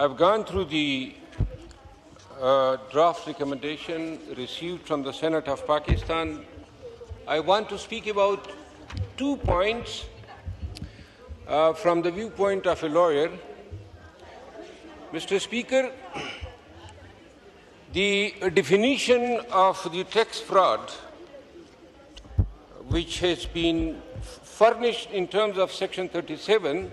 I've gone through the draft recommendation received from the Senate of Pakistan. I want to speak about 2 points from the viewpoint of a lawyer. Mr. Speaker, the definition of the tax fraud, which has been furnished in terms of Section 37,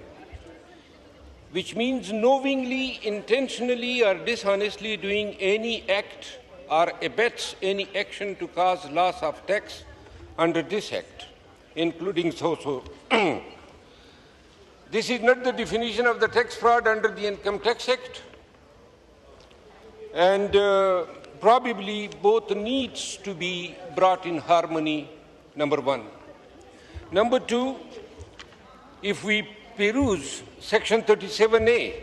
which means knowingly, intentionally, or dishonestly doing any act or abets any action to cause loss of tax under this Act, including so. This is not the definition of the tax fraud under the Income Tax Act, and probably both needs to be brought in harmony, number one. Number two, if we peruse Section 37A,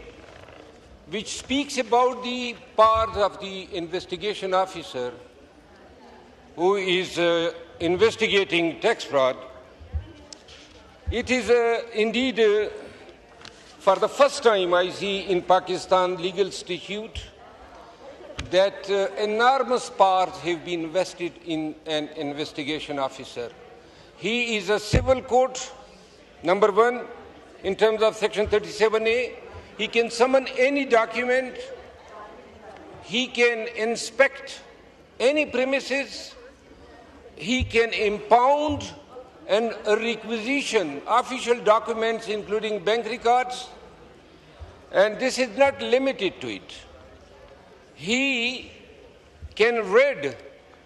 which speaks about the powers of the investigation officer who is investigating tax fraud, it is indeed for the first time I see in Pakistan legal statute that enormous powers have been vested in an investigation officer. He is a civil court, number one, in terms of Section 37A. He can summon any document. He can inspect any premises. He can impound and requisition official documents, including bank records. And this is not limited to it. He can raid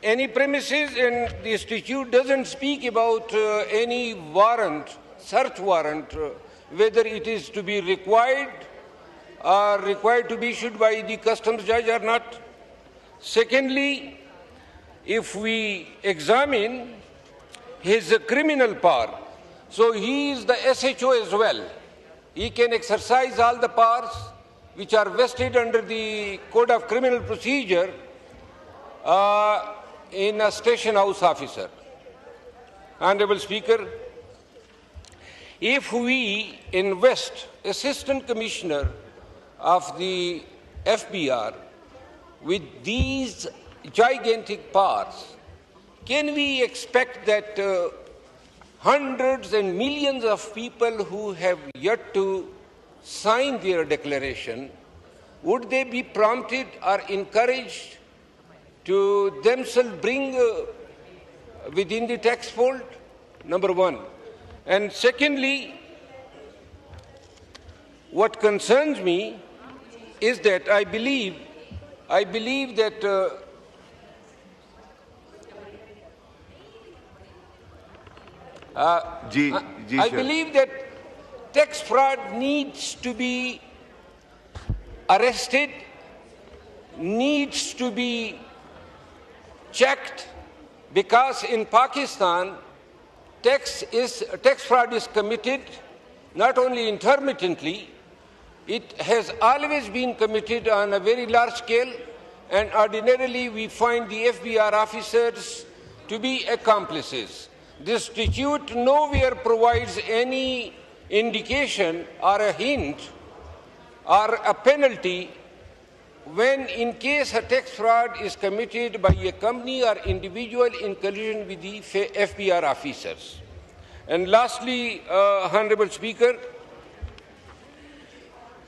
any premises, and the statute doesn't speak about any warrant, search warrant, whether it is to be required or required to be issued by the customs judge or not. Secondly, if we examine his criminal power, so he is the SHO as well. He can exercise all the powers which are vested under the Code of Criminal Procedure in a station house officer. Honorable Speaker, if we invest Assistant Commissioner of the FBR with these gigantic powers, can we expect that hundreds and millions of people who have yet to sign their declaration, would they be prompted or encouraged to themselves bring within the tax fold? Number one. And secondly, what concerns me is that I believe that I believe that tax fraud needs to be arrested, needs to be checked, because in Pakistan, tax fraud is committed not only intermittently, it has always been committed on a very large scale, and ordinarily we find the FBR officers to be accomplices. This statute nowhere provides any indication or a hint or a penalty when, in case a tax fraud is committed by a company or individual in collusion with the FBR officers. And lastly, Honorable Speaker,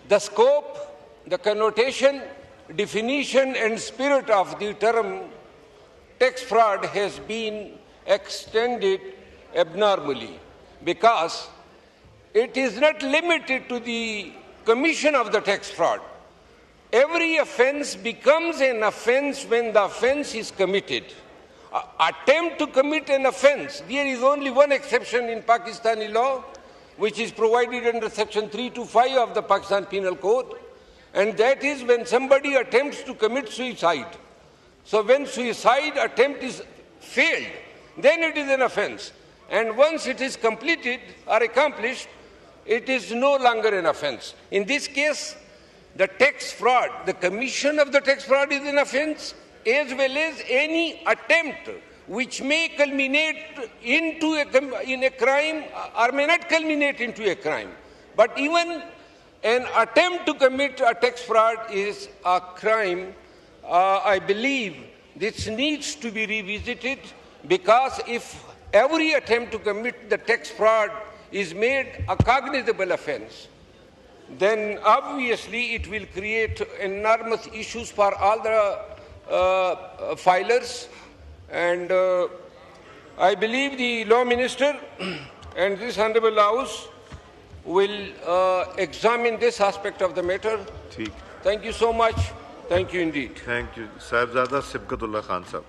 the scope, the connotation, definition and spirit of the term tax fraud has been extended abnormally, because it is not limited to the commission of the tax fraud. Every offense becomes an offense when the offense is committed. Attempt to commit an offense, there is only one exception in Pakistani law, which is provided under Section 325 of the Pakistan Penal Code, and that is when somebody attempts to commit suicide. So when suicide attempt is failed, then it is an offense. And once it is completed or accomplished, it is no longer an offense. In this case, the tax fraud, the commission of the tax fraud is an offense, as well as any attempt which may culminate in a crime or may not culminate into a crime. But even an attempt to commit a tax fraud is a crime, I believe this needs to be revisited, because if every attempt to commit the tax fraud is made a cognizable offense, then obviously it will create enormous issues for all the filers. And I believe the Law Minister and this Honorable House will examine this aspect of the matter. Thank you so much. Thank you indeed. Thank you. Sahibzada Sibkatullah Khan Sahab.